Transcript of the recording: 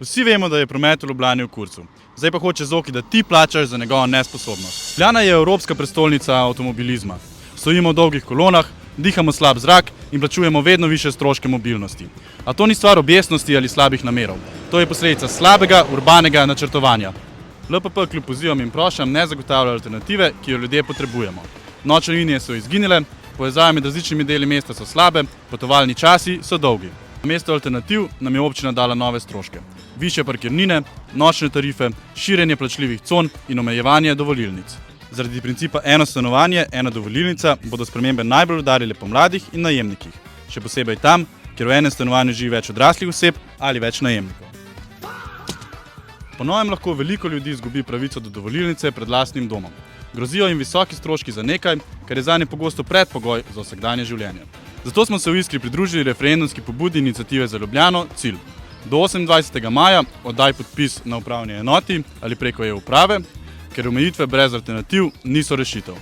Vsi vemo, da je promet v Ljubljani v kurcu. Zdaj pa hoče Zoki, da ti plačaš za njegovo nesposobnost. Ljubljana je evropska prestolnica avtomobilizma. Stojimo v dolgih kolonah, dihamo slab zrak in plačujemo vedno više stroške mobilnosti. A to ni stvar objestnosti ali slabih namerov. To je posledica slabega urbanega načrtovanja. LPP kljub pozivom in prošnjam ne zagotavlja alternative, ki jo ljudje potrebujemo. Nočne linije so izginile, povezave med različnimi deli mesta so slabe, potovalni časi so dolgi. Namesto alternativ nam je občina dala nove stroške. Višje parkirnine, nočne tarife, širjenje plačljivih con in omejevanje dovolilnic. Zaradi principa eno stanovanje, ena dovolilnica bodo spremembe najbolj udarile po mladih in najemnikih. Še posebej tam, kjer v enem stanovanju živi več odraslih oseb ali več najemnikov. Po novem lahko veliko ljudi izgubi pravico do dovolilnice pred lastnim domom. Grozijo jim visoki stroški za nekaj, kar je zanje pogosto predpogoj za vsakdanje življenje. Zato smo se v Iskri pridružili referendumski pobudi Iniciative za Ljubljano Cilj. Do 28. maja oddaj podpis na upravni enoti ali preko e-uprave, ker omejitve brez alternativ niso rešitev.